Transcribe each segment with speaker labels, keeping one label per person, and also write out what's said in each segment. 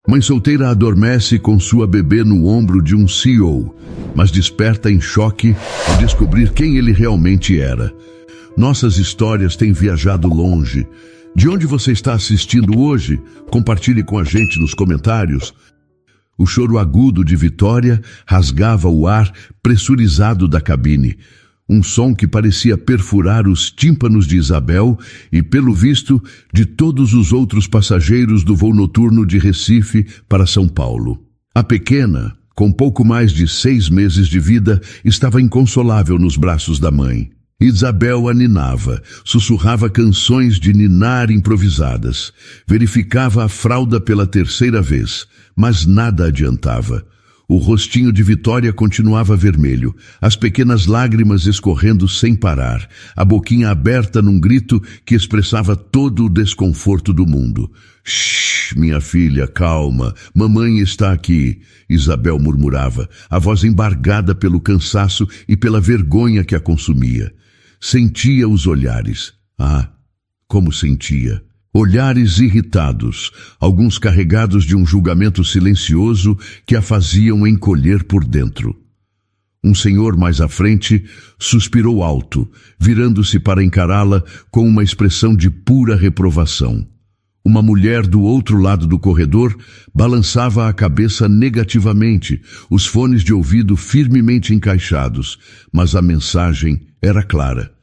Speaker 1: Mãe solteira adormece com sua bebê no ombro de um CEO, mas desperta em choque ao descobrir quem ele realmente era. Nossas histórias têm viajado longe. De onde você está assistindo hoje? Compartilhe com a gente nos comentários. O choro agudo de Vitória rasgava o ar pressurizado da cabine. Um som que parecia perfurar os tímpanos de Isabel e, pelo visto, de todos os outros passageiros do voo noturno de Recife para São Paulo. A pequena, com pouco mais de 6 meses de vida, estava inconsolável nos braços da mãe. Isabel a ninava, sussurrava canções de ninar improvisadas. Verificava a fralda pela 3ª vez, mas nada adiantava. O rostinho de Vitória continuava vermelho, as pequenas lágrimas escorrendo sem parar, a boquinha aberta num grito que expressava todo o desconforto do mundo. Shhh, minha filha, calma, mamãe está aqui, Isabel murmurava, a voz embargada pelo cansaço e pela vergonha que a consumia. Sentia os olhares. Ah, como sentia! Olhares irritados, alguns carregados de um julgamento silencioso que a faziam encolher por dentro. Um senhor mais à frente suspirou alto, virando-se para encará-la com uma expressão de pura reprovação. Uma mulher do outro lado do corredor balançava a cabeça negativamente, os fones de ouvido firmemente encaixados, mas a mensagem era clara.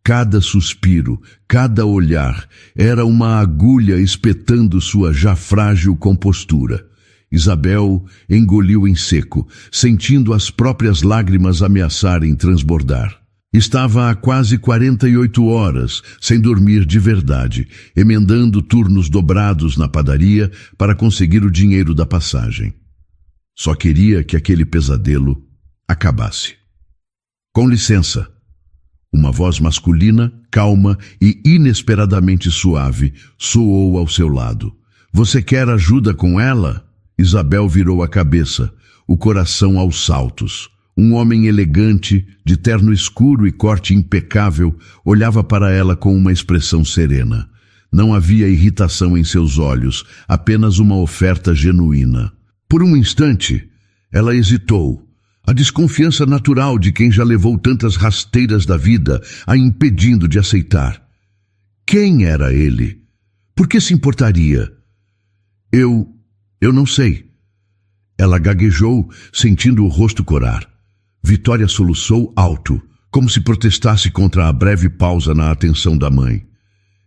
Speaker 1: Cada suspiro, cada olhar, era uma agulha espetando sua já frágil compostura. Isabel engoliu em seco, sentindo as próprias lágrimas ameaçarem transbordar. Estava há quase 48 horas, sem dormir de verdade, emendando turnos dobrados na padaria para conseguir o dinheiro da passagem. Só queria que aquele pesadelo acabasse. Com licença. Uma voz masculina, calma e inesperadamente suave soou ao seu lado. Você quer ajuda com ela? Isabel virou a cabeça, o coração aos saltos. Um homem elegante, de terno escuro e corte impecável, olhava para ela com uma expressão serena. Não havia irritação em seus olhos, apenas uma oferta genuína. Por um instante, ela hesitou. A desconfiança natural de quem já levou tantas rasteiras da vida a impedindo de aceitar. Quem era ele? Por que se importaria? Eu não sei. Ela gaguejou, sentindo o rosto corar. Vitória soluçou alto, como se protestasse contra a breve pausa na atenção da mãe.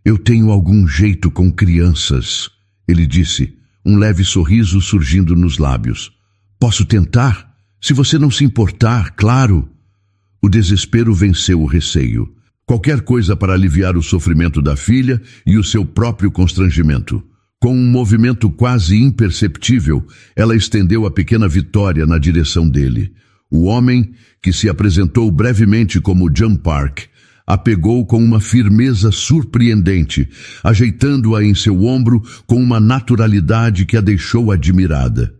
Speaker 1: Eu tenho algum jeito com crianças, ele disse, um leve sorriso surgindo nos lábios. Posso tentar? Se você não se importar, claro. O desespero venceu o receio. Qualquer coisa para aliviar o sofrimento da filha e o seu próprio constrangimento. Com um movimento quase imperceptível, ela estendeu a pequena Vitória na direção dele. O homem, que se apresentou brevemente como John Park, a pegou com uma firmeza surpreendente, ajeitando-a em seu ombro com uma naturalidade que a deixou admirada.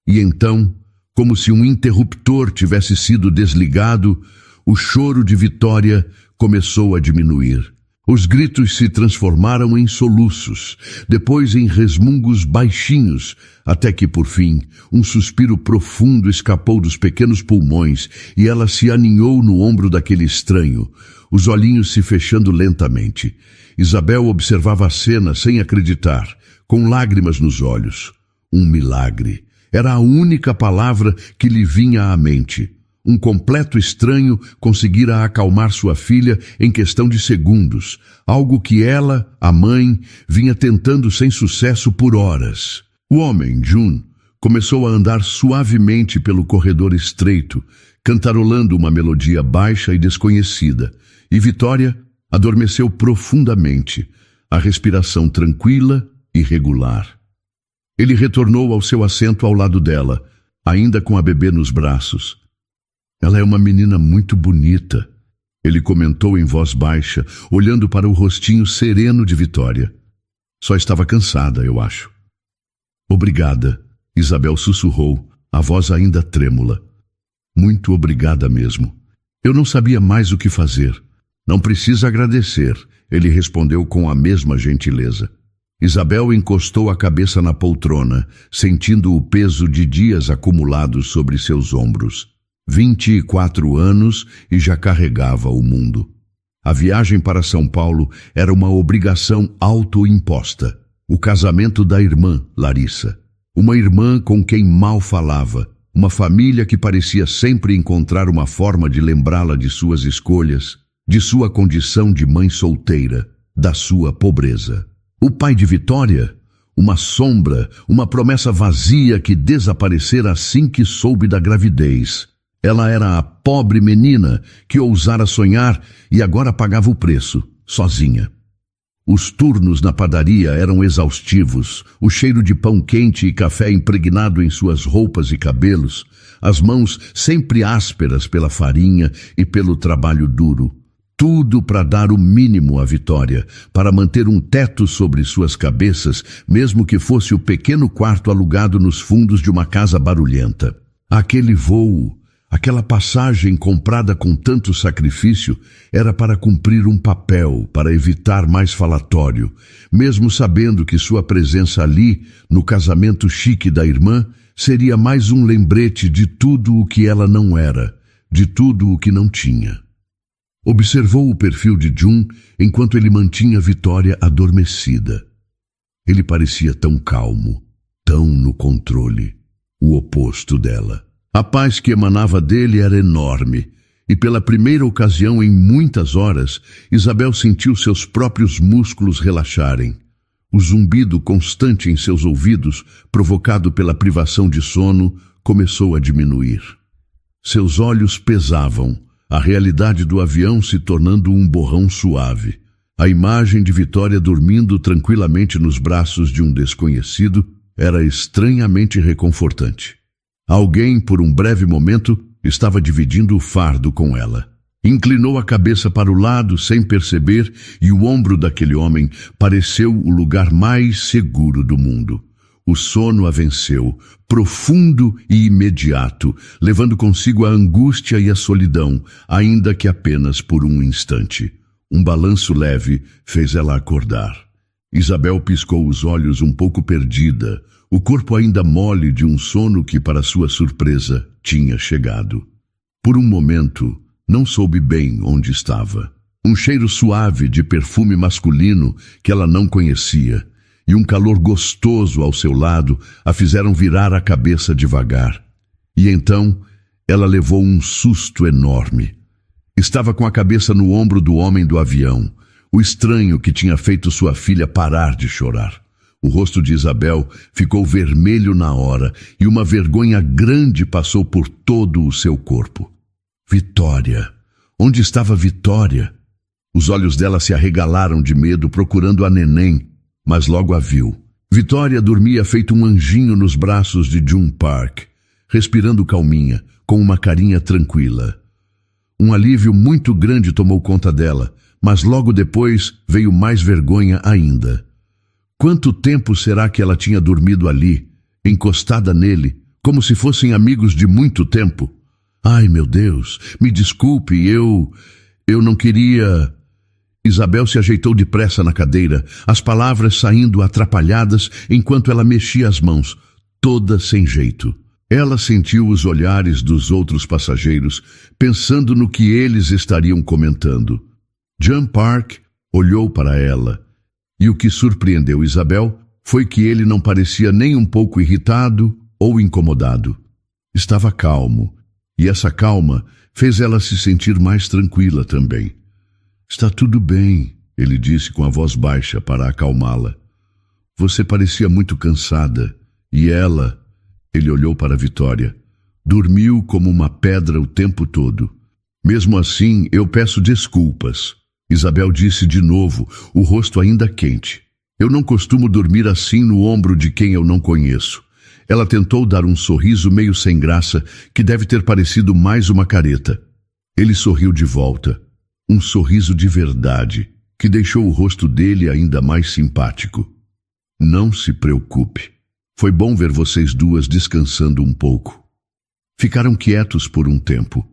Speaker 1: E então, como se um interruptor tivesse sido desligado, o choro de Vitória começou a diminuir. Os gritos se transformaram em soluços, depois em resmungos baixinhos, até que, por fim, um suspiro profundo escapou dos pequenos pulmões e ela se aninhou no ombro daquele estranho, os olhinhos se fechando lentamente. Isabel observava a cena sem acreditar, com lágrimas nos olhos. Um milagre. Era a única palavra que lhe vinha à mente. Um completo estranho conseguira acalmar sua filha em questão de segundos, algo que ela, a mãe, vinha tentando sem sucesso por horas. O homem, Jun, começou a andar suavemente pelo corredor estreito, cantarolando uma melodia baixa e desconhecida, e Vitória adormeceu profundamente, a respiração tranquila e regular. Ele retornou ao seu assento ao lado dela, ainda com a bebê nos braços. Ela é uma menina muito bonita, ele comentou em voz baixa, olhando para o rostinho sereno de Vitória. Só estava cansada, eu acho. Obrigada, Isabel sussurrou, a voz ainda trêmula. Muito obrigada mesmo. Eu não sabia mais o que fazer. Não precisa agradecer, ele respondeu com a mesma gentileza. Isabel encostou a cabeça na poltrona, sentindo o peso de dias acumulados sobre seus ombros. 24 anos e já carregava o mundo. A viagem para São Paulo era uma obrigação autoimposta. O casamento da irmã, Larissa. Uma irmã com quem mal falava. Uma família que parecia sempre encontrar uma forma de lembrá-la de suas escolhas, de sua condição de mãe solteira, da sua pobreza. O pai de Vitória? Uma sombra, uma promessa vazia que desaparecera assim que soube da gravidez. Ela era a pobre menina que ousara sonhar e agora pagava o preço, sozinha. Os turnos na padaria eram exaustivos, o cheiro de pão quente e café impregnado em suas roupas e cabelos, as mãos sempre ásperas pela farinha e pelo trabalho duro. Tudo para dar o mínimo à Vitória, para manter um teto sobre suas cabeças, mesmo que fosse o pequeno quarto alugado nos fundos de uma casa barulhenta. Aquele voo, aquela passagem comprada com tanto sacrifício, era para cumprir um papel, para evitar mais falatório, mesmo sabendo que sua presença ali, no casamento chique da irmã, seria mais um lembrete de tudo o que ela não era, de tudo o que não tinha. Observou o perfil de Jun enquanto ele mantinha Vitória adormecida. Ele parecia tão calmo, tão no controle, o oposto dela. A paz que emanava dele era enorme, e pela primeira ocasião em muitas horas, Isabel sentiu seus próprios músculos relaxarem. O zumbido constante em seus ouvidos, provocado pela privação de sono, começou a diminuir. Seus olhos pesavam, a realidade do avião se tornando um borrão suave. A imagem de Vitória dormindo tranquilamente nos braços de um desconhecido era estranhamente reconfortante. Alguém, por um breve momento, estava dividindo o fardo com ela. Inclinou a cabeça para o lado sem perceber e o ombro daquele homem pareceu o lugar mais seguro do mundo. O sono a venceu, profundo e imediato, levando consigo a angústia e a solidão, ainda que apenas por um instante. Um balanço leve fez ela acordar. Isabel piscou os olhos um pouco perdida, o corpo ainda mole de um sono que, para sua surpresa, tinha chegado. Por um momento, não soube bem onde estava. Um cheiro suave de perfume masculino que ela não conhecia, e um calor gostoso ao seu lado a fizeram virar a cabeça devagar. E então ela levou um susto enorme. Estava com a cabeça no ombro do homem do avião, o estranho que tinha feito sua filha parar de chorar. O rosto de Isabel ficou vermelho na hora e uma vergonha grande passou por todo o seu corpo. Vitória! Onde estava Vitória? Os olhos dela se arregalaram de medo procurando a neném, mas logo a viu. Vitória dormia feito um anjinho nos braços de Jun Park, respirando calminha, com uma carinha tranquila. Um alívio muito grande tomou conta dela, mas logo depois veio mais vergonha ainda. Quanto tempo será que ela tinha dormido ali, encostada nele, como se fossem amigos de muito tempo? Ai, meu Deus, me desculpe, eu não queria... Isabel se ajeitou depressa na cadeira, as palavras saindo atrapalhadas enquanto ela mexia as mãos, toda sem jeito. Ela sentiu os olhares dos outros passageiros, pensando no que eles estariam comentando. Jun Park olhou para ela, e o que surpreendeu Isabel foi que ele não parecia nem um pouco irritado ou incomodado. Estava calmo, e essa calma fez ela se sentir mais tranquila também. Está tudo bem, ele disse com a voz baixa para acalmá-la. Você parecia muito cansada, e ela, ele olhou para Vitória, dormiu como uma pedra o tempo todo. Mesmo assim, eu peço desculpas, Isabel disse de novo, o rosto ainda quente. Eu não costumo dormir assim no ombro de quem eu não conheço. Ela tentou dar um sorriso meio sem graça, que deve ter parecido mais uma careta. Ele sorriu de volta. Um sorriso de verdade, que deixou o rosto dele ainda mais simpático. Não se preocupe. Foi bom ver vocês duas descansando um pouco. Ficaram quietos por um tempo,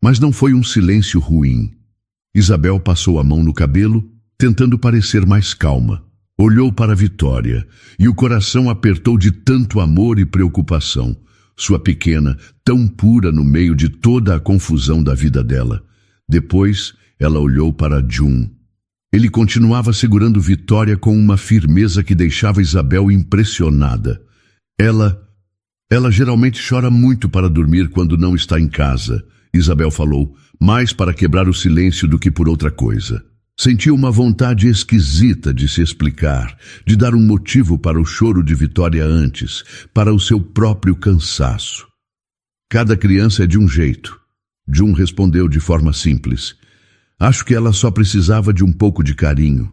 Speaker 1: mas não foi um silêncio ruim. Isabel passou a mão no cabelo, tentando parecer mais calma. Olhou para Vitória e o coração apertou de tanto amor e preocupação. Sua pequena, tão pura no meio de toda a confusão da vida dela. Depois, ela olhou para Jun. Ele continuava segurando Vitória com uma firmeza que deixava Isabel impressionada. Ela geralmente chora muito para dormir quando não está em casa, Isabel falou, mais para quebrar o silêncio do que por outra coisa. Sentiu uma vontade esquisita de se explicar, de dar um motivo para o choro de Vitória antes, para o seu próprio cansaço. Cada criança é de um jeito. Jun respondeu de forma simples. Acho que ela só precisava de um pouco de carinho.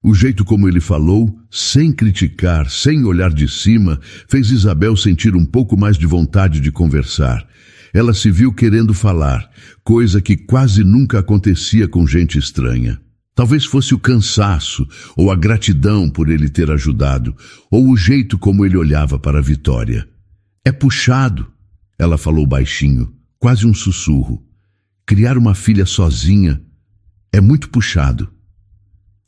Speaker 1: O jeito como ele falou, sem criticar, sem olhar de cima, fez Isabel sentir um pouco mais de vontade de conversar. Ela se viu querendo falar, coisa que quase nunca acontecia com gente estranha. Talvez fosse o cansaço, ou a gratidão por ele ter ajudado, ou o jeito como ele olhava para a Vitória. É puxado, ela falou baixinho, quase um sussurro. Criar uma filha sozinha é muito puxado.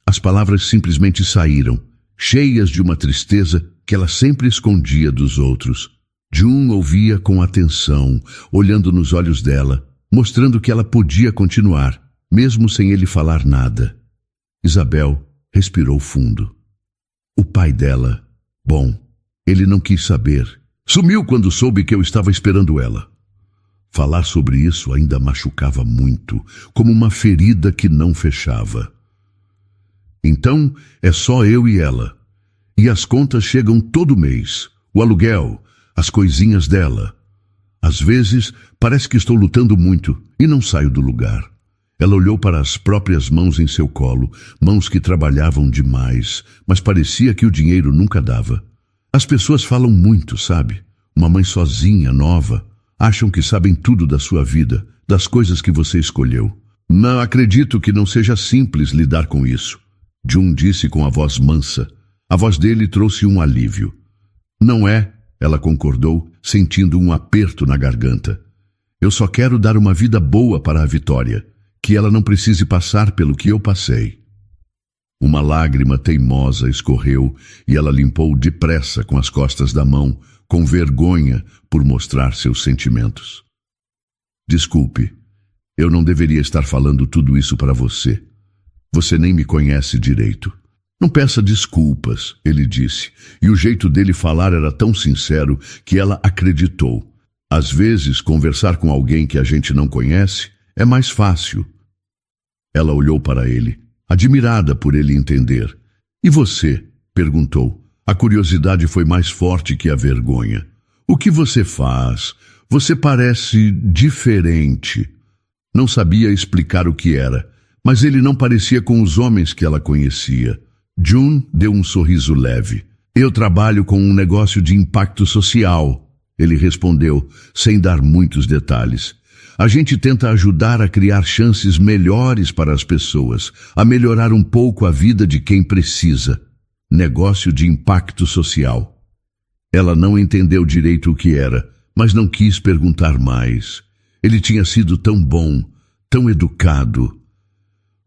Speaker 1: As palavras simplesmente saíram, cheias de uma tristeza que ela sempre escondia dos outros. Jun ouvia com atenção, olhando nos olhos dela, mostrando que ela podia continuar, mesmo sem ele falar nada. Isabel respirou fundo. O pai dela, bom, ele não quis saber. Sumiu quando soube que eu estava esperando ela. Falar sobre isso ainda machucava muito, como uma ferida que não fechava. Então, é só eu e ela. E as contas chegam todo mês. O aluguel, as coisinhas dela. Às vezes, parece que estou lutando muito e não saio do lugar. Ela olhou para as próprias mãos em seu colo, mãos que trabalhavam demais, mas parecia que o dinheiro nunca dava. As pessoas falam muito, sabe? Uma mãe sozinha, nova. Acham que sabem tudo da sua vida, das coisas que você escolheu. Não acredito que não seja simples lidar com isso. Jun disse com a voz mansa. A voz dele trouxe um alívio. Não é, ela concordou, sentindo um aperto na garganta. Eu só quero dar uma vida boa para a Vitória, que ela não precise passar pelo que eu passei. Uma lágrima teimosa escorreu e ela limpou depressa com as costas da mão, com vergonha por mostrar seus sentimentos. Desculpe, eu não deveria estar falando tudo isso para você. Você nem me conhece direito. Não peça desculpas, ele disse, e o jeito dele falar era tão sincero que ela acreditou. Às vezes, conversar com alguém que a gente não conhece é mais fácil. Ela olhou para ele, admirada por ele entender. E você? Perguntou. A curiosidade foi mais forte que a vergonha. O que você faz? Você parece diferente. Não sabia explicar o que era, mas ele não parecia com os homens que ela conhecia. Jun deu um sorriso leve. Eu trabalho com um negócio de impacto social, ele respondeu, sem dar muitos detalhes. A gente tenta ajudar a criar chances melhores para as pessoas, a melhorar um pouco a vida de quem precisa. Negócio de impacto social. Ela não entendeu direito o que era, mas não quis perguntar mais. Ele tinha sido tão bom, tão educado.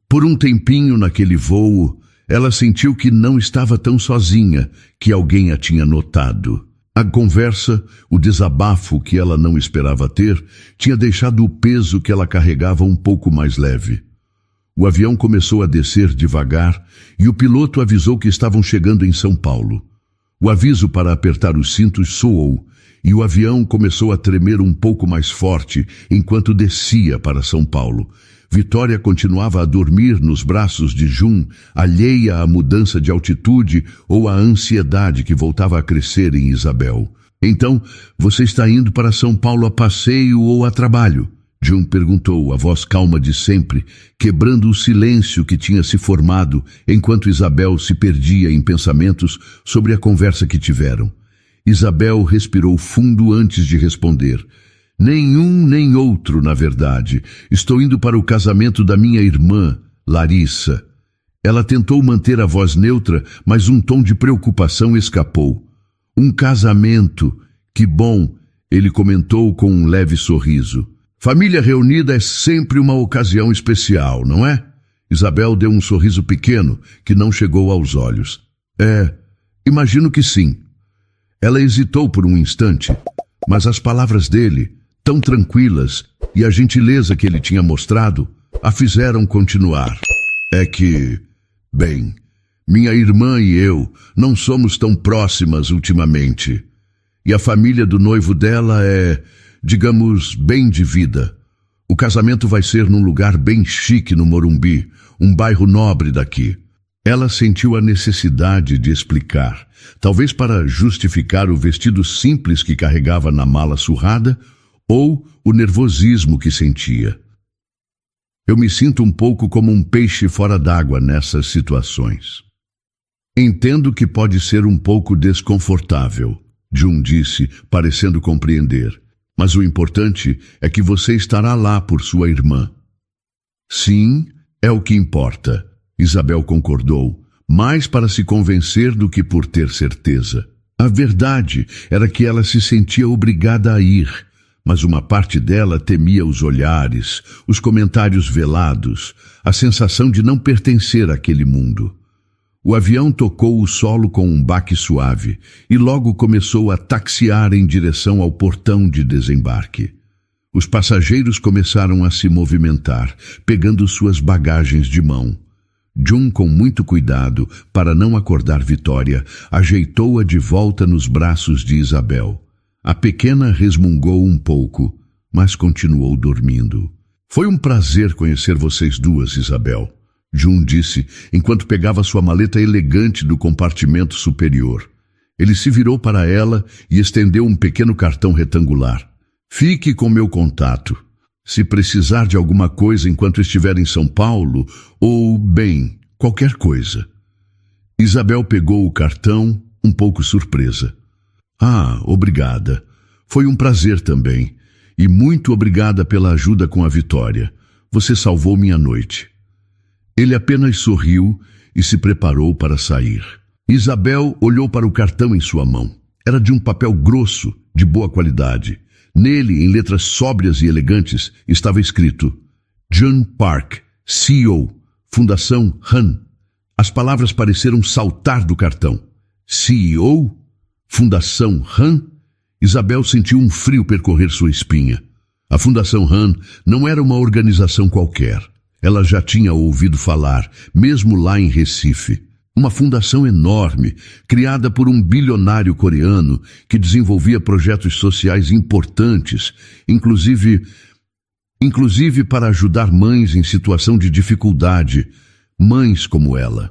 Speaker 1: Por um tempinho naquele voo, ela sentiu que não estava tão sozinha, que alguém a tinha notado. A conversa, o desabafo que ela não esperava ter, tinha deixado o peso que ela carregava um pouco mais leve. O avião começou a descer devagar e o piloto avisou que estavam chegando em São Paulo. O aviso para apertar os cintos soou e o avião começou a tremer um pouco mais forte enquanto descia para São Paulo. Vitória continuava a dormir nos braços de Jun, alheia à mudança de altitude ou à ansiedade que voltava a crescer em Isabel. Então, você está indo para São Paulo a passeio ou a trabalho? Jun perguntou, a voz calma de sempre, quebrando o silêncio que tinha se formado enquanto Isabel se perdia em pensamentos sobre a conversa que tiveram. Isabel respirou fundo antes de responder. Nenhum nem outro, na verdade. Estou indo para o casamento da minha irmã, Larissa. Ela tentou manter a voz neutra, mas um tom de preocupação escapou. Um casamento. Que bom, ele comentou com um leve sorriso. Família reunida é sempre uma ocasião especial, não é? Isabel deu um sorriso pequeno que não chegou aos olhos. Imagino que sim. Ela hesitou por um instante, mas as palavras dele, tão tranquilas, e a gentileza que ele tinha mostrado, a fizeram continuar. Bem, minha irmã e eu não somos tão próximas ultimamente. E a família do noivo dela é, digamos, bem de vida. O casamento vai ser num lugar bem chique no Morumbi, um bairro nobre daqui. Ela sentiu a necessidade de explicar, talvez para justificar o vestido simples que carregava na mala surrada ou o nervosismo que sentia. Eu me sinto um pouco como um peixe fora d'água nessas situações. Entendo que pode ser um pouco desconfortável, Jun disse, parecendo compreender. Mas o importante é que você estará lá por sua irmã. Sim, é o que importa, Isabel concordou, mais para se convencer do que por ter certeza. A verdade era que ela se sentia obrigada a ir, mas uma parte dela temia os olhares, os comentários velados, a sensação de não pertencer àquele mundo. O avião tocou o solo com um baque suave e logo começou a taxiar em direção ao portão de desembarque. Os passageiros começaram a se movimentar, pegando suas bagagens de mão. Jun, com muito cuidado, para não acordar Vitória, ajeitou-a de volta nos braços de Isabel. A pequena resmungou um pouco, mas continuou dormindo. Foi um prazer conhecer vocês duas, Isabel, Jun disse, enquanto pegava sua maleta elegante do compartimento superior. Ele se virou para ela e estendeu um pequeno cartão retangular. Fique com meu contato. Se precisar de alguma coisa enquanto estiver em São Paulo, ou, bem, qualquer coisa. Isabel pegou o cartão, um pouco surpresa. Obrigada. Foi um prazer também. E muito obrigada pela ajuda com a Vitória. Você salvou minha noite. Ele apenas sorriu e se preparou para sair. Isabel olhou para o cartão em sua mão. Era de um papel grosso, de boa qualidade. Nele, em letras sóbrias e elegantes, estava escrito Jun Park, CEO, Fundação Han. As palavras pareceram saltar do cartão. CEO? Fundação Han? Isabel sentiu um frio percorrer sua espinha. A Fundação Han não era uma organização qualquer. Ela já tinha ouvido falar, mesmo lá em Recife. Uma fundação enorme, criada por um bilionário coreano que desenvolvia projetos sociais importantes, inclusive para ajudar mães em situação de dificuldade, mães como ela.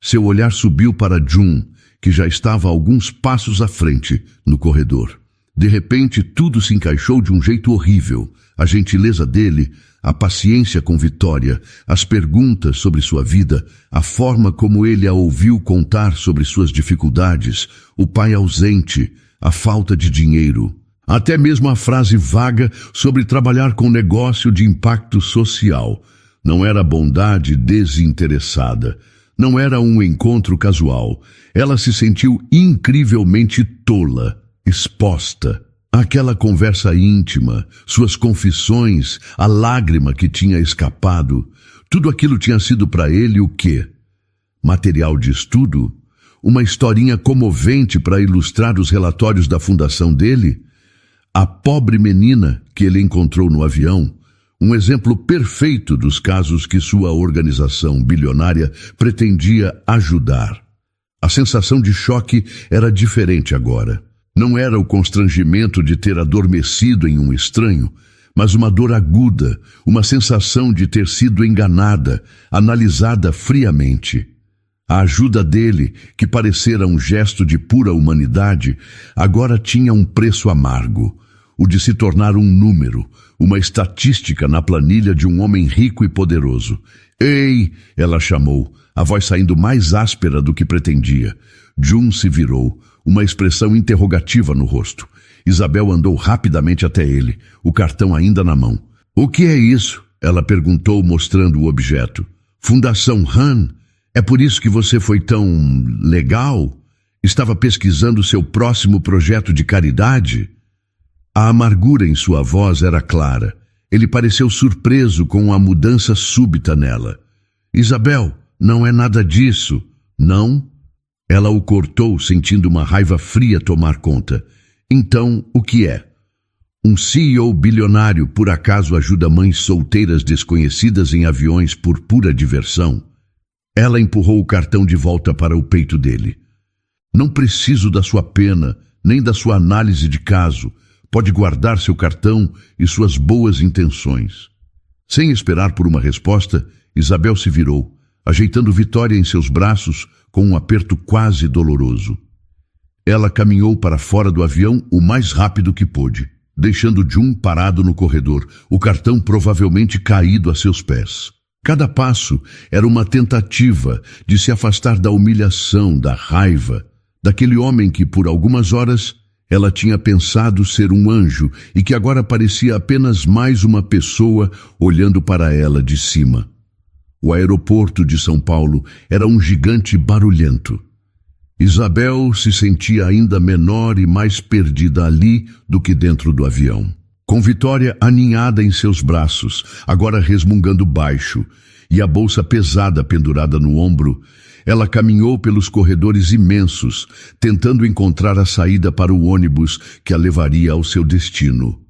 Speaker 1: Seu olhar subiu para Jun, que já estava a alguns passos à frente, no corredor. De repente, tudo se encaixou de um jeito horrível. A gentileza dele, a paciência com Vitória, as perguntas sobre sua vida, a forma como ele a ouviu contar sobre suas dificuldades, o pai ausente, a falta de dinheiro. Até mesmo a frase vaga sobre trabalhar com negócio de impacto social. Não era bondade desinteressada. Não era um encontro casual. Ela se sentiu incrivelmente tola, exposta. Aquela conversa íntima, suas confissões, a lágrima que tinha escapado, tudo aquilo tinha sido para ele o quê? Material de estudo? Uma historinha comovente para ilustrar os relatórios da fundação dele? A pobre menina que ele encontrou no avião, um exemplo perfeito dos casos que sua organização bilionária pretendia ajudar. A sensação de choque era diferente agora. Não era o constrangimento de ter adormecido em um estranho, mas uma dor aguda, uma sensação de ter sido enganada, analisada friamente. A ajuda dele, que parecera um gesto de pura humanidade, agora tinha um preço amargo, o de se tornar um número, uma estatística na planilha de um homem rico e poderoso. Ei! Ela chamou, a voz saindo mais áspera do que pretendia. Jun se virou, uma expressão interrogativa no rosto. Isabel andou rapidamente até ele, o cartão ainda na mão. O que é isso? Ela perguntou, mostrando o objeto. Fundação Han? É por isso que você foi tão legal? Estava pesquisando seu próximo projeto de caridade? A amargura em sua voz era clara. Ele pareceu surpreso com a mudança súbita nela. Isabel, não é nada disso. Não? Ela o cortou, sentindo uma raiva fria tomar conta. Então, o que é? Um CEO bilionário por acaso ajuda mães solteiras desconhecidas em aviões por pura diversão? Ela empurrou o cartão de volta para o peito dele. Não preciso da sua pena, nem da sua análise de caso. Pode guardar seu cartão e suas boas intenções. Sem esperar por uma resposta, Isabel se virou, ajeitando Vitória em seus braços com um aperto quase doloroso. Ela caminhou para fora do avião o mais rápido que pôde, deixando Jun parado no corredor, o cartão provavelmente caído a seus pés. Cada passo era uma tentativa de se afastar da humilhação, da raiva, daquele homem que por algumas horas ela tinha pensado ser um anjo e que agora parecia apenas mais uma pessoa olhando para ela de cima. O aeroporto de São Paulo era um gigante barulhento. Isabel se sentia ainda menor e mais perdida ali do que dentro do avião. Com Vitória aninhada em seus braços, agora resmungando baixo, e a bolsa pesada pendurada no ombro, ela caminhou pelos corredores imensos, tentando encontrar a saída para o ônibus que a levaria ao seu destino.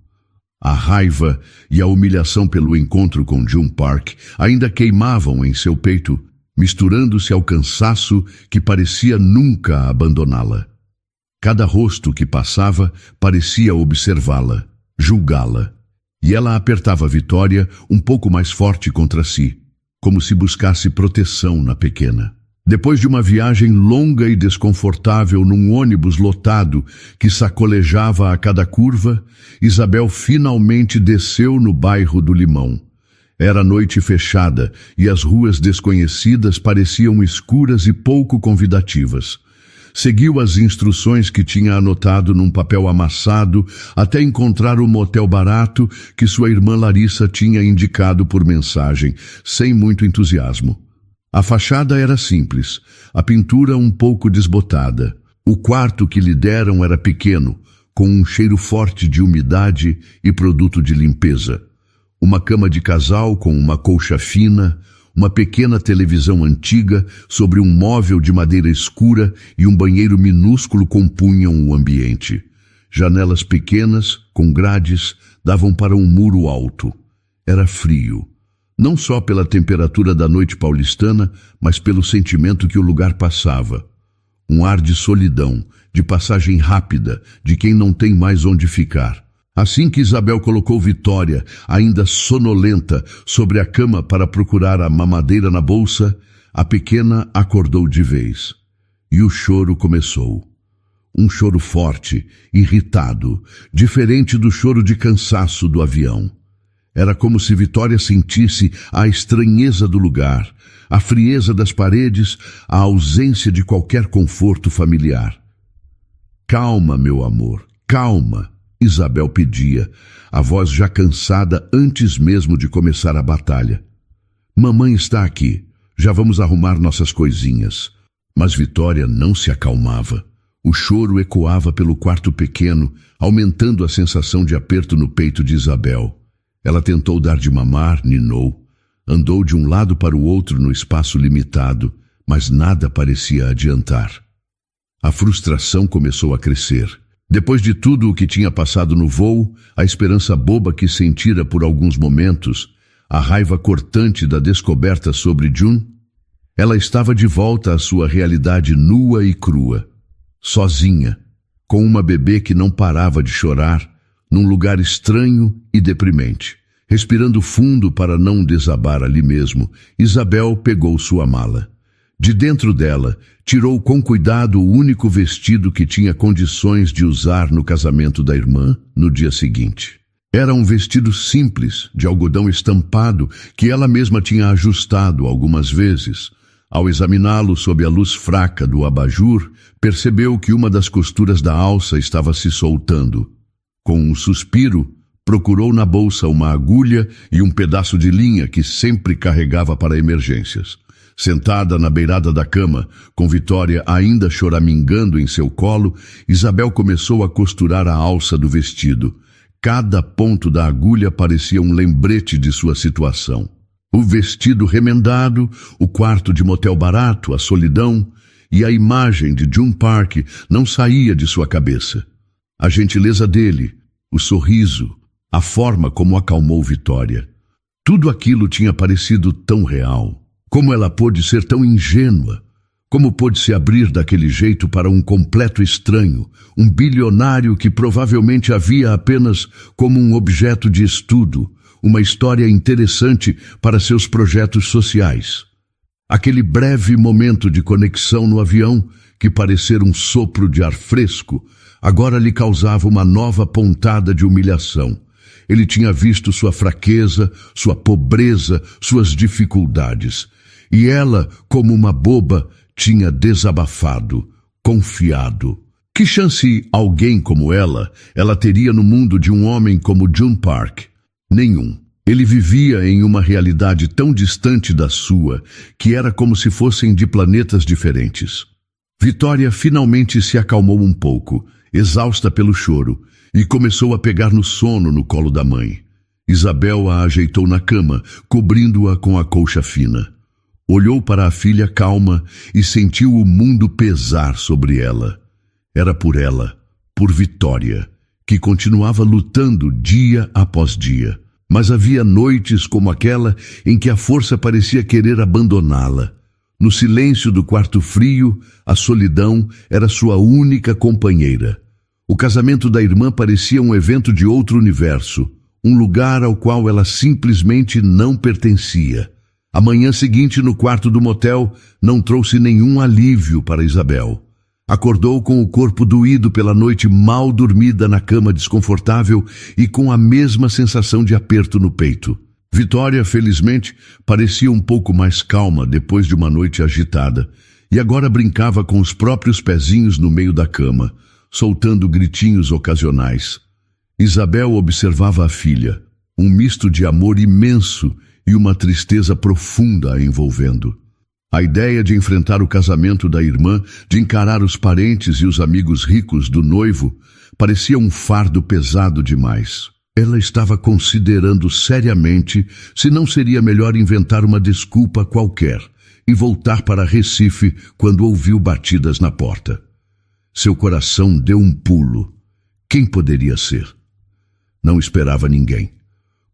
Speaker 1: A raiva e a humilhação pelo encontro com Jun Park ainda queimavam em seu peito, misturando-se ao cansaço que parecia nunca abandoná-la. Cada rosto que passava parecia observá-la, julgá-la, e ela apertava Vitória um pouco mais forte contra si, como se buscasse proteção na pequena. Depois de uma viagem longa e desconfortável num ônibus lotado que sacolejava a cada curva, Isabel finalmente desceu no bairro do Limão. Era noite fechada e as ruas desconhecidas pareciam escuras e pouco convidativas. Seguiu as instruções que tinha anotado num papel amassado até encontrar o motel barato que sua irmã Larissa tinha indicado por mensagem, sem muito entusiasmo. A fachada era simples, a pintura um pouco desbotada. O quarto que lhe deram era pequeno, com um cheiro forte de umidade e produto de limpeza. Uma cama de casal com uma colcha fina, uma pequena televisão antiga sobre um móvel de madeira escura e um banheiro minúsculo compunham o ambiente. Janelas pequenas, com grades, davam para um muro alto. Era frio. Não só pela temperatura da noite paulistana, mas pelo sentimento que o lugar passava. Um ar de solidão, de passagem rápida, de quem não tem mais onde ficar. Assim que Isabel colocou Vitória, ainda sonolenta, sobre a cama para procurar a mamadeira na bolsa, a pequena acordou de vez. E o choro começou. Um choro forte, irritado, diferente do choro de cansaço do avião. Era como se Vitória sentisse a estranheza do lugar, a frieza das paredes, a ausência de qualquer conforto familiar. Calma, meu amor, calma, Isabel pedia, a voz já cansada antes mesmo de começar a batalha. Mamãe está aqui, já vamos arrumar nossas coisinhas. Mas Vitória não se acalmava. O choro ecoava pelo quarto pequeno, aumentando a sensação de aperto no peito de Isabel. Ela tentou dar de mamar, ninou. Andou de um lado para o outro no espaço limitado, mas nada parecia adiantar. A frustração começou a crescer. Depois de tudo o que tinha passado no voo, a esperança boba que sentira por alguns momentos, a raiva cortante da descoberta sobre Jun, ela estava de volta à sua realidade nua e crua. Sozinha, com uma bebê que não parava de chorar, num lugar estranho e deprimente. Respirando fundo para não desabar ali mesmo, Isabel pegou sua mala. De dentro dela, tirou com cuidado o único vestido que tinha condições de usar no casamento da irmã no dia seguinte. Era um vestido simples, de algodão estampado, que ela mesma tinha ajustado algumas vezes. Ao examiná-lo sob a luz fraca do abajur, percebeu que uma das costuras da alça estava se soltando. Com um suspiro, procurou na bolsa uma agulha e um pedaço de linha que sempre carregava para emergências. Sentada na beirada da cama, com Vitória ainda choramingando em seu colo, Isabel começou a costurar a alça do vestido. Cada ponto da agulha parecia um lembrete de sua situação. O vestido remendado, o quarto de motel barato, a solidão e a imagem de June Park não saía de sua cabeça. A gentileza dele, o sorriso, a forma como acalmou Vitória. Tudo aquilo tinha parecido tão real. Como ela pôde ser tão ingênua? Como pôde se abrir daquele jeito para um completo estranho, um bilionário que provavelmente a via apenas como um objeto de estudo, uma história interessante para seus projetos sociais? Aquele breve momento de conexão no avião, que parecia um sopro de ar fresco, agora lhe causava uma nova pontada de humilhação. Ele tinha visto sua fraqueza, sua pobreza, suas dificuldades. E ela, como uma boba, tinha desabafado, confiado. Que chance alguém como ela teria no mundo de um homem como June Park? Nenhum. Ele vivia em uma realidade tão distante da sua, que era como se fossem de planetas diferentes. Vitória finalmente se acalmou um pouco, exausta pelo choro, e começou a pegar no sono no colo da mãe. Isabel a ajeitou na cama, cobrindo-a com a colcha fina. Olhou para a filha calma e sentiu o mundo pesar sobre ela. Era por ela, por Vitória, que continuava lutando dia após dia. Mas havia noites como aquela em que a força parecia querer abandoná-la. No silêncio do quarto frio, a solidão era sua única companheira. O casamento da irmã parecia um evento de outro universo, um lugar ao qual ela simplesmente não pertencia. A manhã seguinte, no quarto do motel, não trouxe nenhum alívio para Isabel. Acordou com o corpo doído pela noite mal dormida na cama desconfortável e com a mesma sensação de aperto no peito. Vitória, felizmente, parecia um pouco mais calma depois de uma noite agitada, e agora brincava com os próprios pezinhos no meio da cama, soltando gritinhos ocasionais. Isabel observava a filha, um misto de amor imenso e uma tristeza profunda a envolvendo. A ideia de enfrentar o casamento da irmã, de encarar os parentes e os amigos ricos do noivo, parecia um fardo pesado demais. Ela estava considerando seriamente se não seria melhor inventar uma desculpa qualquer e voltar para Recife quando ouviu batidas na porta. Seu coração deu um pulo. Quem poderia ser? Não esperava ninguém.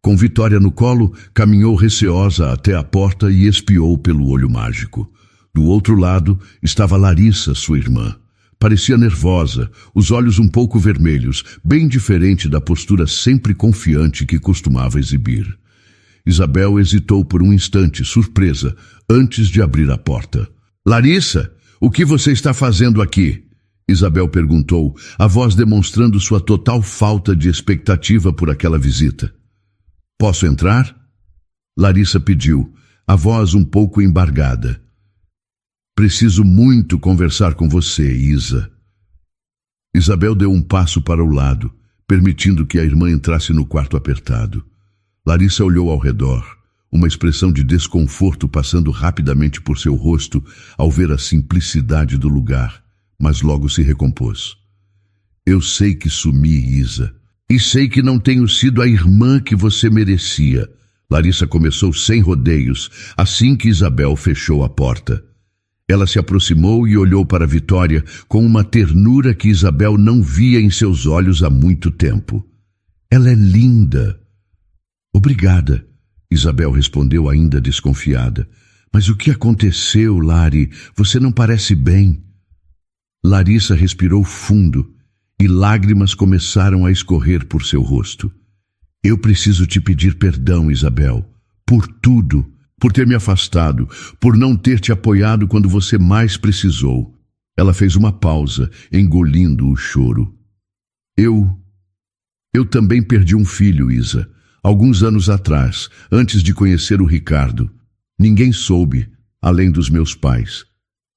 Speaker 1: Com Vitória no colo, caminhou receosa até a porta e espiou pelo olho mágico. Do outro lado estava Larissa, sua irmã. Parecia nervosa, os olhos um pouco vermelhos, bem diferente da postura sempre confiante que costumava exibir. Isabel hesitou por um instante, surpresa, antes de abrir a porta. "Larissa, o que você está fazendo aqui?" Isabel perguntou, a voz demonstrando sua total falta de expectativa por aquela visita. "Posso entrar?" Larissa pediu, a voz um pouco embargada. "Preciso muito conversar com você, Isa." Isabel deu um passo para o lado, permitindo que a irmã entrasse no quarto apertado. Larissa olhou ao redor, uma expressão de desconforto passando rapidamente por seu rosto ao ver a simplicidade do lugar, mas logo se recompôs. "Eu sei que sumi, Isa. E sei que não tenho sido a irmã que você merecia." Larissa começou sem rodeios, assim que Isabel fechou a porta. Ela se aproximou e olhou para Vitória com uma ternura que Isabel não via em seus olhos há muito tempo. "Ela é linda." "Obrigada," Isabel respondeu ainda desconfiada. "Mas o que aconteceu, Lari? Você não parece bem." Larissa respirou fundo e lágrimas começaram a escorrer por seu rosto. "Eu preciso te pedir perdão, Isabel, por tudo, por ter me afastado, por não ter te apoiado quando você mais precisou." Ela fez uma pausa, engolindo o choro. Eu também perdi um filho, Isa, alguns anos atrás, antes de conhecer o Ricardo. Ninguém soube, além dos meus pais.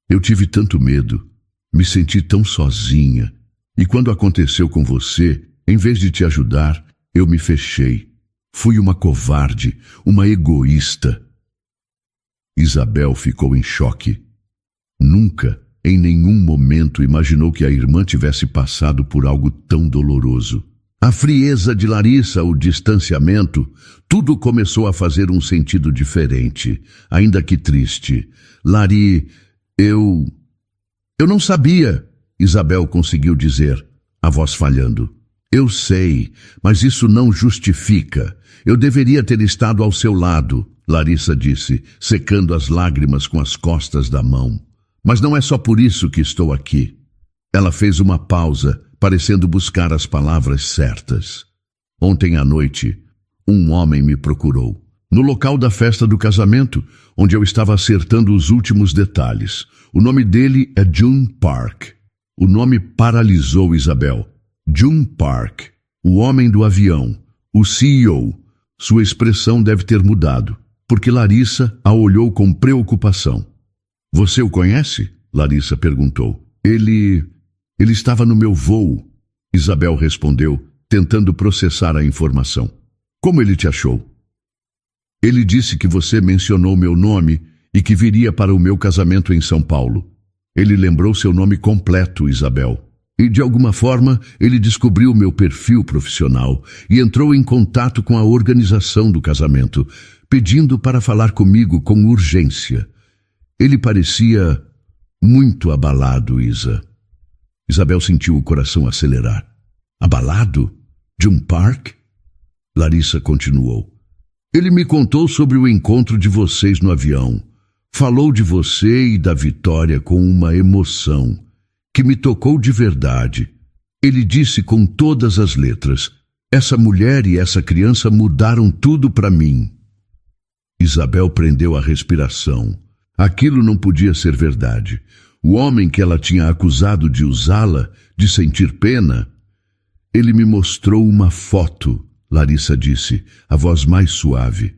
Speaker 1: Eu tive tanto medo, me senti tão sozinha. E quando aconteceu com você, em vez de te ajudar, eu me fechei. Fui uma covarde, uma egoísta. Isabel ficou em choque. Nunca, em nenhum momento, imaginou que a irmã tivesse passado por algo tão doloroso. A frieza de Larissa, o distanciamento, tudo começou a fazer um sentido diferente, ainda que triste. Lari, eu não sabia, Isabel conseguiu dizer, a voz falhando. Eu sei, mas isso não justifica. Eu deveria ter estado ao seu lado, Larissa disse, secando as lágrimas com as costas da mão. Mas não é só por isso que estou aqui. Ela fez uma pausa, parecendo buscar as palavras certas. Ontem à noite, um homem me procurou. No local da festa do casamento, onde eu estava acertando os últimos detalhes. O nome dele é June Park. O nome paralisou Isabel. June Park, o homem do avião, o CEO. Sua expressão deve ter mudado, porque Larissa a olhou com preocupação. Você o conhece? Larissa perguntou. Ele estava no meu voo, Isabel respondeu, tentando processar a informação. Como ele te achou? Ele disse que você mencionou meu nome e que viria para o meu casamento em São Paulo. Ele lembrou seu nome completo, Isabel. E, de alguma forma, ele descobriu meu perfil profissional e entrou em contato com a organização do casamento, pedindo para falar comigo com urgência. Ele parecia muito abalado, Isa. Isabel sentiu o coração acelerar. Abalado? June Park? Larissa continuou. Ele me contou sobre o encontro de vocês no avião. Falou de você e da Vitória com uma emoção que me tocou de verdade. Ele disse com todas as letras, essa mulher e essa criança mudaram tudo para mim. Isabel prendeu a respiração. Aquilo não podia ser verdade. O homem que ela tinha acusado de usá-la, de sentir pena. Ele me mostrou uma foto, Larissa disse, a voz mais suave.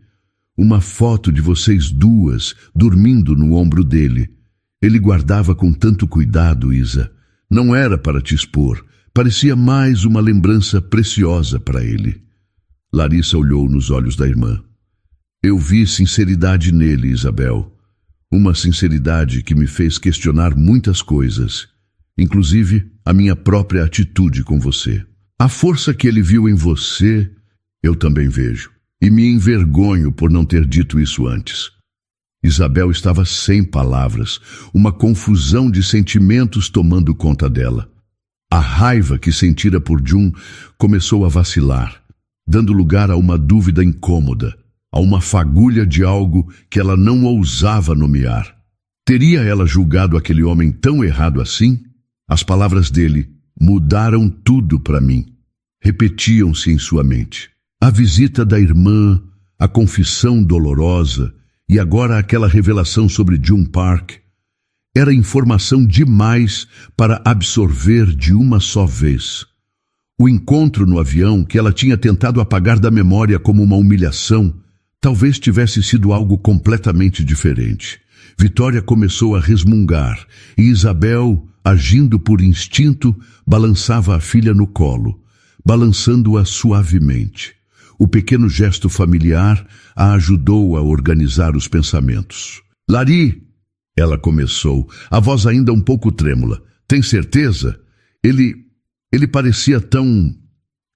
Speaker 1: Uma foto de vocês duas, dormindo no ombro dele. Ele guardava com tanto cuidado, Isa. Não era para te expor. Parecia mais uma lembrança preciosa para ele. Larissa olhou nos olhos da irmã. Eu vi sinceridade nele, Isabel. Uma sinceridade que me fez questionar muitas coisas, inclusive a minha própria atitude com você. A força que ele viu em você, eu também vejo. E me envergonho por não ter dito isso antes. Isabel estava sem palavras, uma confusão de sentimentos tomando conta dela. A raiva que sentira por June começou a vacilar, dando lugar a uma dúvida incômoda, a uma fagulha de algo que ela não ousava nomear. Teria ela julgado aquele homem tão errado assim? As palavras dele mudaram tudo para mim. Repetiam-se em sua mente. A visita da irmã, a confissão dolorosa e agora aquela revelação sobre June Park. Era informação demais para absorver de uma só vez. O encontro no avião, que ela tinha tentado apagar da memória como uma humilhação, talvez tivesse sido algo completamente diferente. Vitória começou a resmungar e Isabel, agindo por instinto, balançava a filha no colo, balançando-a suavemente. O pequeno gesto familiar a ajudou a organizar os pensamentos. Lari, ela começou, a voz ainda um pouco trêmula. Tem certeza? Ele parecia tão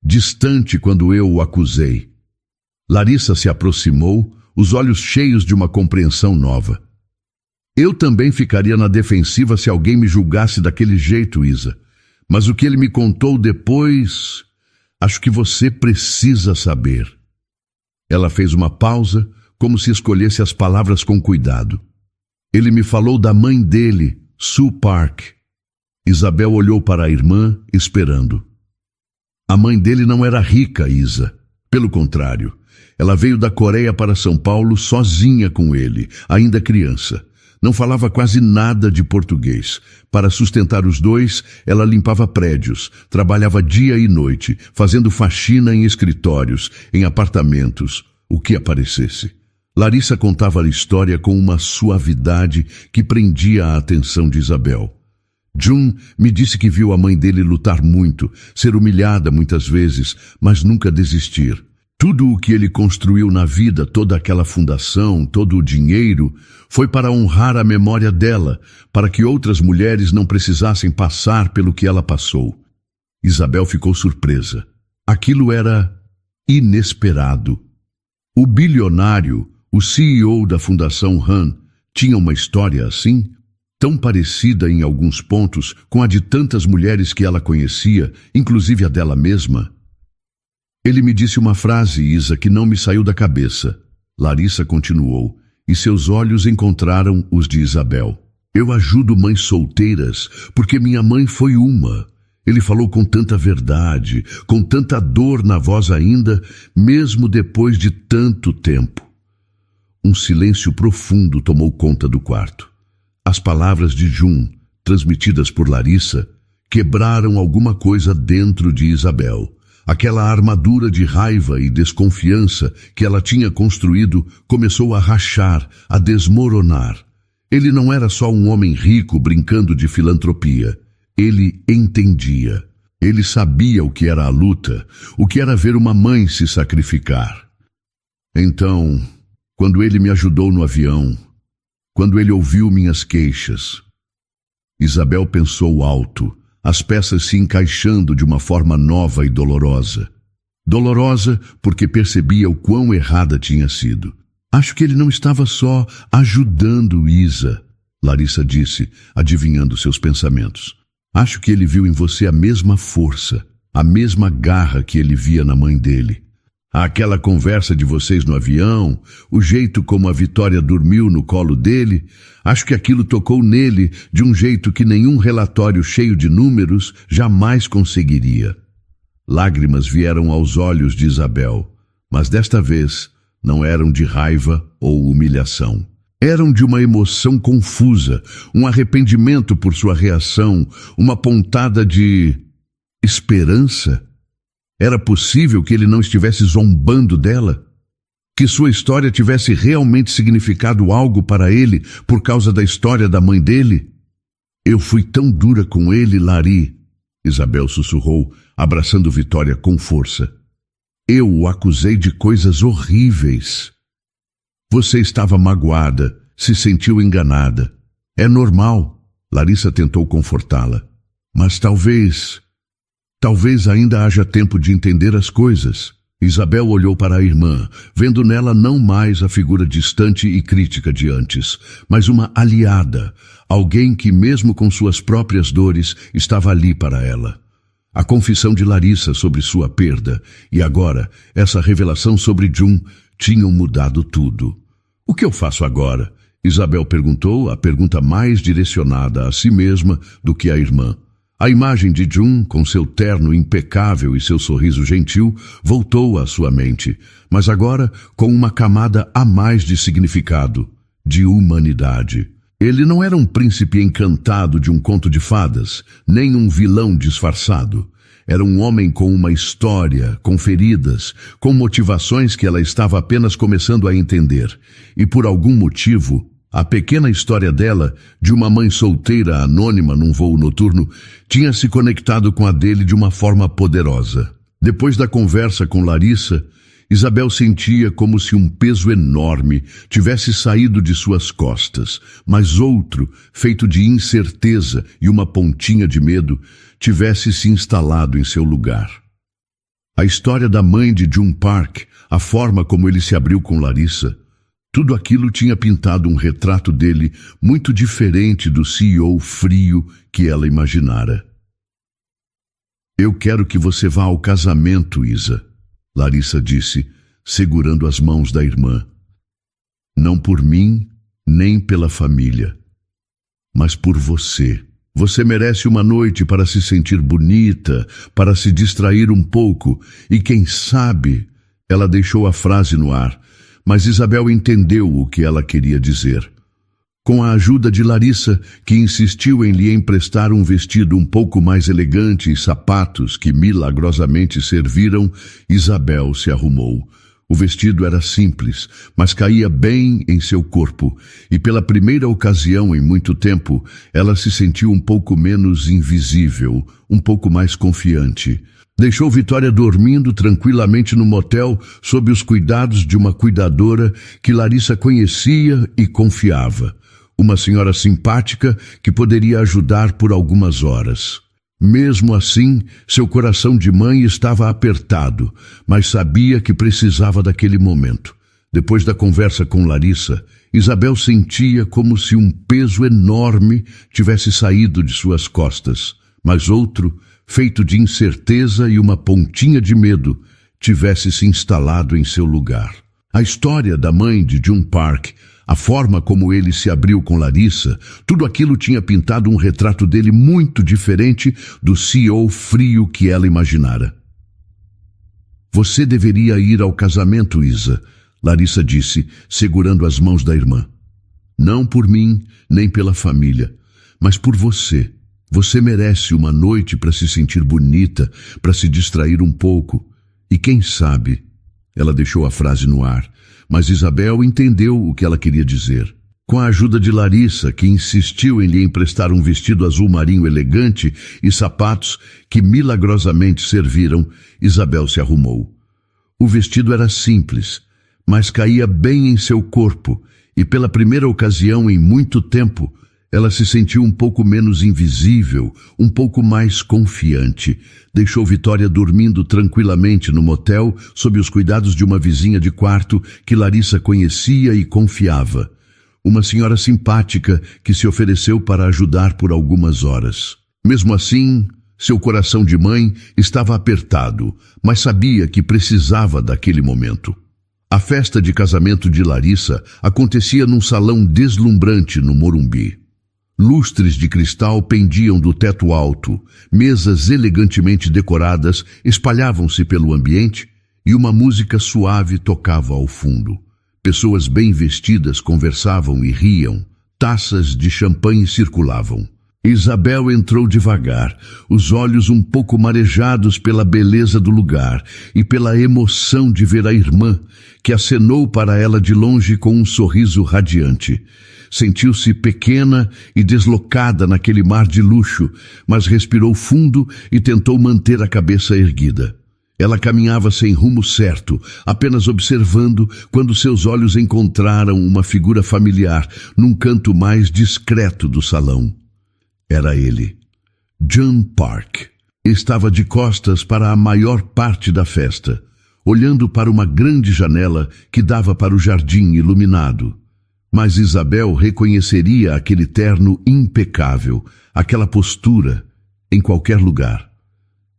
Speaker 1: distante quando eu o acusei. Larissa se aproximou, os olhos cheios de uma compreensão nova. Eu também ficaria na defensiva se alguém me julgasse daquele jeito, Isa. Mas o que ele me contou depois, acho que você precisa saber. Ela fez uma pausa, como se escolhesse as palavras com cuidado. Ele me falou da mãe dele, Sue Park. Isabel olhou para a irmã, esperando. A mãe dele não era rica, Isa. Pelo contrário, ela veio da Coreia para São Paulo sozinha com ele, ainda criança. Não falava quase nada de português. Para sustentar os dois, ela limpava prédios, trabalhava dia e noite, fazendo faxina em escritórios, em apartamentos, o que aparecesse. Larissa contava a história com uma suavidade que prendia a atenção de Isabel. June me disse que viu a mãe dele lutar muito, ser humilhada muitas vezes, mas nunca desistir. Tudo o que ele construiu na vida, toda aquela fundação, todo o dinheiro, foi para honrar a memória dela, para que outras mulheres não precisassem passar pelo que ela passou. Isabel ficou surpresa. Aquilo era inesperado. O bilionário, o CEO da Fundação Han, tinha uma história assim, tão parecida em alguns pontos com a de tantas mulheres que ela conhecia, inclusive a dela mesma. Ele me disse uma frase, Isa, que não me saiu da cabeça. Larissa continuou, e seus olhos encontraram os de Isabel. Eu ajudo mães solteiras, porque minha mãe foi uma. Ele falou com tanta verdade, com tanta dor na voz ainda, mesmo depois de tanto tempo. Um silêncio profundo tomou conta do quarto. As palavras de Jun, transmitidas por Larissa, quebraram alguma coisa dentro de Isabel. Aquela armadura de raiva e desconfiança que ela tinha construído começou a rachar, a desmoronar. Ele não era só um homem rico brincando de filantropia. Ele entendia. Ele sabia o que era a luta, o que era ver uma mãe se sacrificar. Então, quando ele me ajudou no avião, quando ele ouviu minhas queixas, Isabel pensou alto, as peças se encaixando de uma forma nova e dolorosa. Dolorosa porque percebia o quão errada tinha sido. Acho que ele não estava só ajudando Isa, Larissa disse, adivinhando seus pensamentos. Acho que ele viu em você a mesma força, a mesma garra que ele via na mãe dele. Aquela conversa de vocês no avião, o jeito como a Vitória dormiu no colo dele, acho que aquilo tocou nele de um jeito que nenhum relatório cheio de números jamais conseguiria. Lágrimas vieram aos olhos de Isabel, mas desta vez não eram de raiva ou humilhação. Eram de uma emoção confusa, um arrependimento por sua reação, uma pontada de esperança. Era possível que ele não estivesse zombando dela? Que sua história tivesse realmente significado algo para ele por causa da história da mãe dele? Eu fui tão dura com ele, Lari, Isabel sussurrou, abraçando Vitória com força. Eu o acusei de coisas horríveis. Você estava magoada, se sentiu enganada. É normal, Larissa tentou confortá-la. Mas talvez ainda haja tempo de entender as coisas. Isabel olhou para a irmã, vendo nela não mais a figura distante e crítica de antes, mas uma aliada, alguém que mesmo com suas próprias dores estava ali para ela. A confissão de Larissa sobre sua perda e agora essa revelação sobre Jun tinham mudado tudo. O que eu faço agora? Isabel perguntou, a pergunta mais direcionada a si mesma do que à irmã. A imagem de Jun, com seu terno impecável e seu sorriso gentil, voltou à sua mente, mas agora com uma camada a mais de significado, de humanidade. Ele não era um príncipe encantado de um conto de fadas, nem um vilão disfarçado. Era um homem com uma história, com feridas, com motivações que ela estava apenas começando a entender. E por algum motivo, a pequena história dela, de uma mãe solteira anônima num voo noturno, tinha se conectado com a dele de uma forma poderosa. Depois da conversa com Larissa, Isabel sentia como se um peso enorme tivesse saído de suas costas, mas outro, feito de incerteza e uma pontinha de medo, tivesse se instalado em seu lugar. A história da mãe de Jun Park, a forma como ele se abriu com Larissa, tudo aquilo tinha pintado um retrato dele muito diferente do CEO frio que ela imaginara. Eu quero que você vá ao casamento, Isa, Larissa disse, segurando as mãos da irmã. Não por mim, nem pela família, mas por você. Você merece uma noite para se sentir bonita, para se distrair um pouco, e quem sabe, ela deixou a frase no ar, mas Isabel entendeu o que ela queria dizer. Com a ajuda de Larissa, que insistiu em lhe emprestar um vestido um pouco mais elegante e sapatos que milagrosamente serviram, Isabel se arrumou. O vestido era simples, mas caía bem em seu corpo, e pela primeira ocasião em muito tempo, ela se sentiu um pouco menos invisível, um pouco mais confiante. Deixou Vitória dormindo tranquilamente no motel sob os cuidados de uma cuidadora que Larissa conhecia e confiava. Uma senhora simpática que poderia ajudar por algumas horas. Mesmo assim, seu coração de mãe estava apertado, mas sabia que precisava daquele momento. Depois da conversa com Larissa, Isabel sentia como se um peso enorme tivesse saído de suas costas, mas outro, feito de incerteza e uma pontinha de medo, tivesse se instalado em seu lugar. A história da mãe de June Park, a forma como ele se abriu com Larissa, tudo aquilo tinha pintado um retrato dele muito diferente do CEO frio que ela imaginara. Você deveria ir ao casamento, Isa, Larissa disse, segurando as mãos da irmã. Não por mim, nem pela família, mas por você. Você merece uma noite para se sentir bonita, para se distrair um pouco. E quem sabe... Ela deixou a frase no ar, mas Isabel entendeu o que ela queria dizer. Com a ajuda de Larissa, que insistiu em lhe emprestar um vestido azul marinho elegante e sapatos que milagrosamente serviram, Isabel se arrumou. O vestido era simples, mas caía bem em seu corpo, e pela primeira ocasião em muito tempo, ela se sentiu um pouco menos invisível, um pouco mais confiante. Deixou Vitória dormindo tranquilamente no motel, sob os cuidados de uma vizinha de quarto que Larissa conhecia e confiava. Uma senhora simpática que se ofereceu para ajudar por algumas horas. Mesmo assim, seu coração de mãe estava apertado, mas sabia que precisava daquele momento. A festa de casamento de Larissa acontecia num salão deslumbrante no Morumbi. Lustres de cristal pendiam do teto alto, mesas elegantemente decoradas espalhavam-se pelo ambiente e uma música suave tocava ao fundo. Pessoas bem vestidas conversavam e riam, taças de champanhe circulavam. Isabel entrou devagar, os olhos um pouco marejados pela beleza do lugar e pela emoção de ver a irmã, que acenou para ela de longe com um sorriso radiante. Sentiu-se pequena e deslocada naquele mar de luxo, mas respirou fundo e tentou manter a cabeça erguida. Ela caminhava sem rumo certo, apenas observando quando seus olhos encontraram uma figura familiar num canto mais discreto do salão. Era ele. June Park. Estava de costas para a maior parte da festa, olhando para uma grande janela que dava para o jardim iluminado. Mas Isabel reconheceria aquele terno impecável, aquela postura, em qualquer lugar.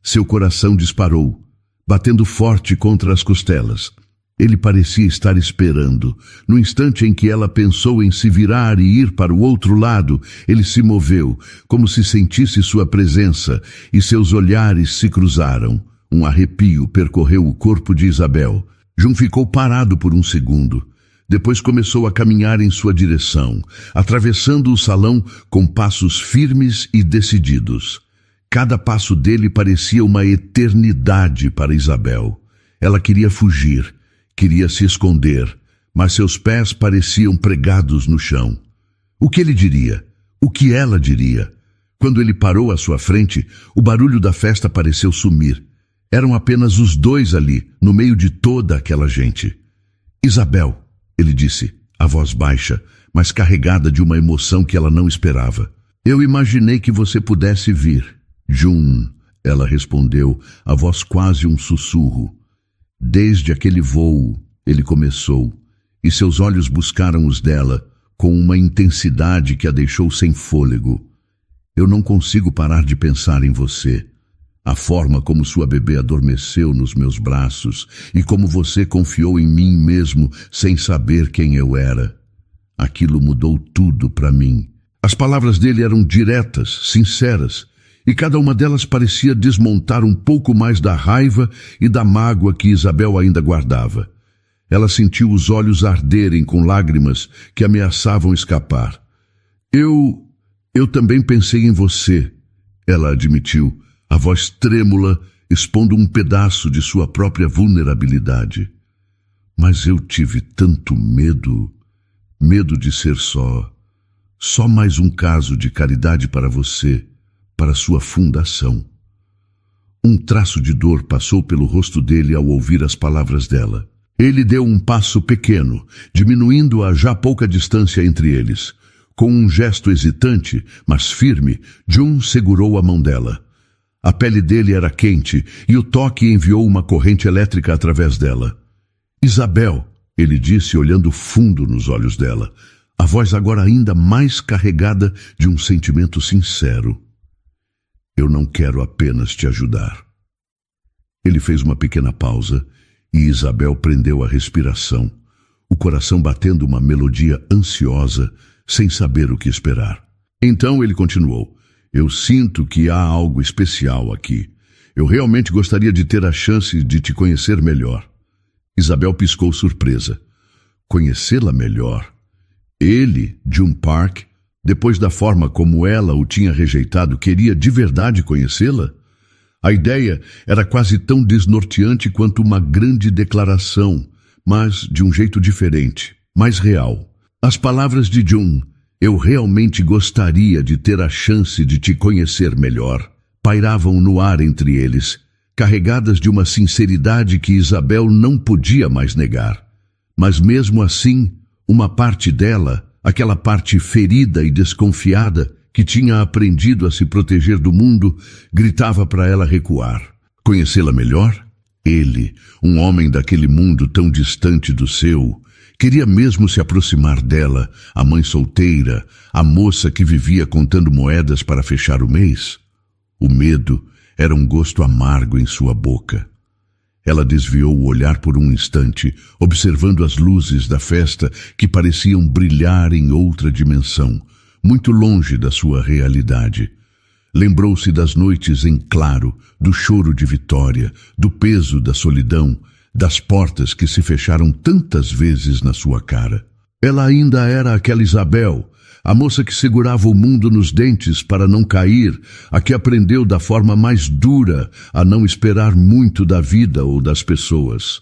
Speaker 1: Seu coração disparou, batendo forte contra as costelas. Ele parecia estar esperando. No instante em que ela pensou em se virar e ir para o outro lado, ele se moveu, como se sentisse sua presença, e seus olhares se cruzaram. Um arrepio percorreu o corpo de Isabel. June ficou parado por um segundo. Depois começou a caminhar em sua direção, atravessando o salão com passos firmes e decididos. Cada passo dele parecia uma eternidade para Isabel. Ela queria fugir, queria se esconder, mas seus pés pareciam pregados no chão. O que ele diria? O que ela diria? Quando ele parou à sua frente, o barulho da festa pareceu sumir. Eram apenas os dois ali, no meio de toda aquela gente. Isabel, ele disse, a voz baixa, mas carregada de uma emoção que ela não esperava. Eu imaginei que você pudesse vir. June, ela respondeu, a voz quase um sussurro. Desde aquele voo, ele começou, e seus olhos buscaram os dela com uma intensidade que a deixou sem fôlego. Eu não consigo parar de pensar em você. A forma como sua bebê adormeceu nos meus braços e como você confiou em mim mesmo sem saber quem eu era. Aquilo mudou tudo para mim. As palavras dele eram diretas, sinceras, e cada uma delas parecia desmontar um pouco mais da raiva e da mágoa que Isabel ainda guardava. Ela sentiu os olhos arderem com lágrimas que ameaçavam escapar. Eu também pensei em você, ela admitiu, a voz trêmula, expondo um pedaço de sua própria vulnerabilidade. Mas eu tive tanto medo de ser só mais um caso de caridade para você, para sua fundação. Um traço de dor passou pelo rosto dele ao ouvir as palavras dela. Ele deu um passo pequeno, diminuindo a já pouca distância entre eles. Com um gesto hesitante, mas firme, June segurou a mão dela. A pele dele era quente e o toque enviou uma corrente elétrica através dela. Isabel, ele disse olhando fundo nos olhos dela, a voz agora ainda mais carregada de um sentimento sincero. Eu não quero apenas te ajudar. Ele fez uma pequena pausa e Isabel prendeu a respiração, o coração batendo uma melodia ansiosa, sem saber o que esperar. Então ele continuou. Eu sinto que há algo especial aqui. Eu realmente gostaria de ter a chance de te conhecer melhor. Isabel piscou surpresa. Conhecê-la melhor? Ele, June Park, depois da forma como ela o tinha rejeitado, queria de verdade conhecê-la? A ideia era quase tão desnorteante quanto uma grande declaração, mas de um jeito diferente, mais real. As palavras de June, eu realmente gostaria de ter a chance de te conhecer melhor, pairavam no ar entre eles, carregadas de uma sinceridade que Isabel não podia mais negar. Mas mesmo assim, uma parte dela, aquela parte ferida e desconfiada, que tinha aprendido a se proteger do mundo, gritava para ela recuar. Conhecê-la melhor? Ele, um homem daquele mundo tão distante do seu, queria mesmo se aproximar dela, a mãe solteira, a moça que vivia contando moedas para fechar o mês? O medo era um gosto amargo em sua boca. Ela desviou o olhar por um instante, observando as luzes da festa que pareciam brilhar em outra dimensão, muito longe da sua realidade. Lembrou-se das noites em claro, do choro de Vitória, do peso da solidão, das portas que se fecharam tantas vezes na sua cara. Ela ainda era aquela Isabel, a moça que segurava o mundo nos dentes para não cair, a que aprendeu da forma mais dura a não esperar muito da vida ou das pessoas.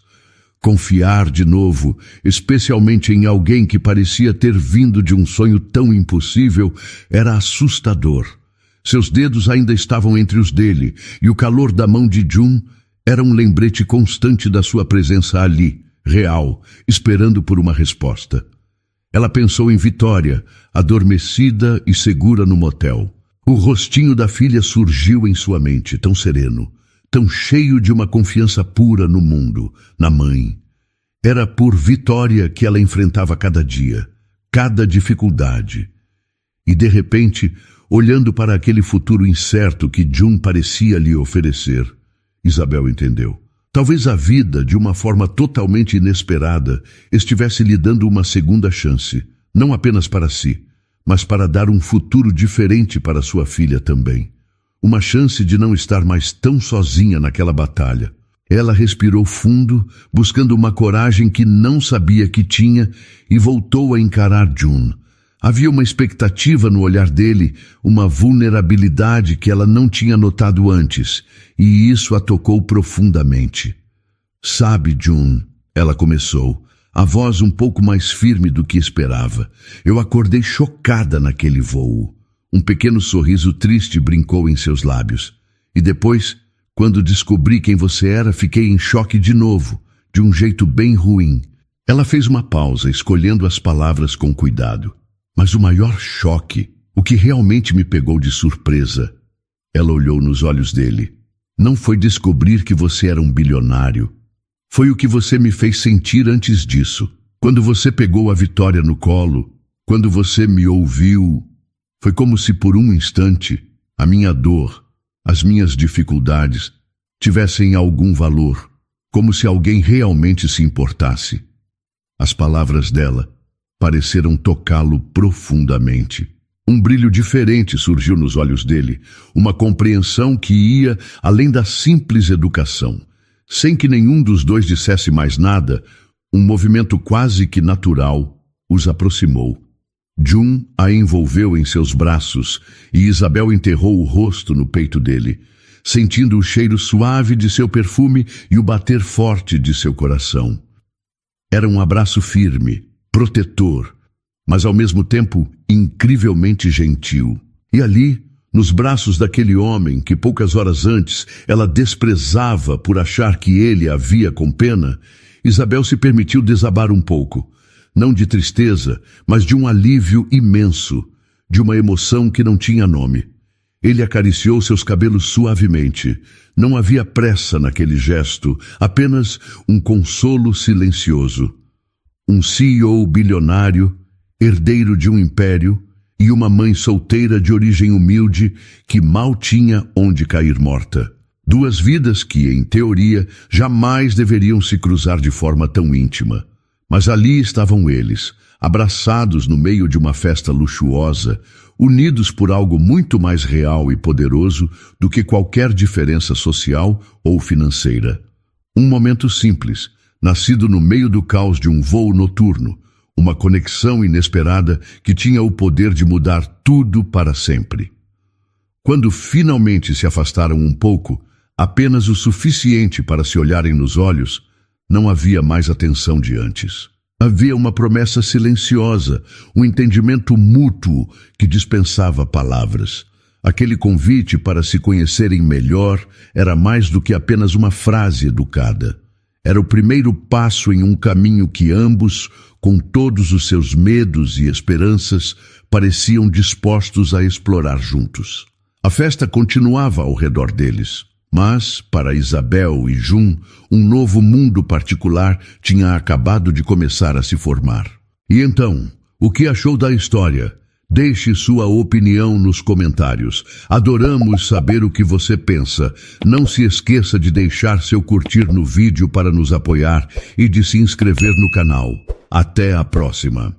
Speaker 1: Confiar de novo, especialmente em alguém que parecia ter vindo de um sonho tão impossível, era assustador. Seus dedos ainda estavam entre os dele, e o calor da mão de June era um lembrete constante da sua presença ali, real, esperando por uma resposta. Ela pensou em Vitória, adormecida e segura no motel. O rostinho da filha surgiu em sua mente, tão sereno, tão cheio de uma confiança pura no mundo, na mãe. Era por Vitória que ela enfrentava cada dia, cada dificuldade. E de repente, olhando para aquele futuro incerto que June parecia lhe oferecer, Isabel entendeu. Talvez a vida, de uma forma totalmente inesperada, estivesse lhe dando uma segunda chance, não apenas para si, mas para dar um futuro diferente para sua filha também. Uma chance de não estar mais tão sozinha naquela batalha. Ela respirou fundo, buscando uma coragem que não sabia que tinha, e voltou a encarar June. Havia uma expectativa no olhar dele, uma vulnerabilidade que ela não tinha notado antes, e isso a tocou profundamente. Sabe, June, ela começou, a voz um pouco mais firme do que esperava. Eu acordei chocada naquele voo. Um pequeno sorriso triste brincou em seus lábios. E depois, quando descobri quem você era, fiquei em choque de novo, de um jeito bem ruim. Ela fez uma pausa, escolhendo as palavras com cuidado. Mas o maior choque, o que realmente me pegou de surpresa, ela olhou nos olhos dele. Não foi descobrir que você era um bilionário. Foi o que você me fez sentir antes disso. Quando você pegou a Vitória no colo, quando você me ouviu, foi como se por um instante a minha dor, as minhas dificuldades, tivessem algum valor, como se alguém realmente se importasse. As palavras dela pareceram tocá-lo profundamente. Um brilho diferente surgiu nos olhos dele, uma compreensão que ia além da simples educação. Sem que nenhum dos dois dissesse mais nada, um movimento quase que natural os aproximou. June a envolveu em seus braços e Isabel enterrou o rosto no peito dele, sentindo o cheiro suave de seu perfume e o bater forte de seu coração. Era um abraço firme, protetor, mas ao mesmo tempo incrivelmente gentil. E ali, nos braços daquele homem que poucas horas antes ela desprezava por achar que ele a via com pena, Isabel se permitiu desabar um pouco, não de tristeza, mas de um alívio imenso, de uma emoção que não tinha nome. Ele acariciou seus cabelos suavemente. Não havia pressa naquele gesto, apenas um consolo silencioso. Um CEO bilionário, herdeiro de um império, e uma mãe solteira de origem humilde que mal tinha onde cair morta. Duas vidas que, em teoria, jamais deveriam se cruzar de forma tão íntima. Mas ali estavam eles, abraçados no meio de uma festa luxuosa, unidos por algo muito mais real e poderoso do que qualquer diferença social ou financeira. Um momento simples, nascido no meio do caos de um voo noturno, uma conexão inesperada que tinha o poder de mudar tudo para sempre. Quando finalmente se afastaram um pouco, apenas o suficiente para se olharem nos olhos, não havia mais a tensão de antes. Havia uma promessa silenciosa, um entendimento mútuo que dispensava palavras. Aquele convite para se conhecerem melhor era mais do que apenas uma frase educada. Era o primeiro passo em um caminho que ambos, com todos os seus medos e esperanças, pareciam dispostos a explorar juntos. A festa continuava ao redor deles, mas, para Isabel e Jun, um novo mundo particular tinha acabado de começar a se formar. E então, o que achou da história? Deixe sua opinião nos comentários. Adoramos saber o que você pensa. Não se esqueça de deixar seu curtir no vídeo para nos apoiar e de se inscrever no canal. Até a próxima!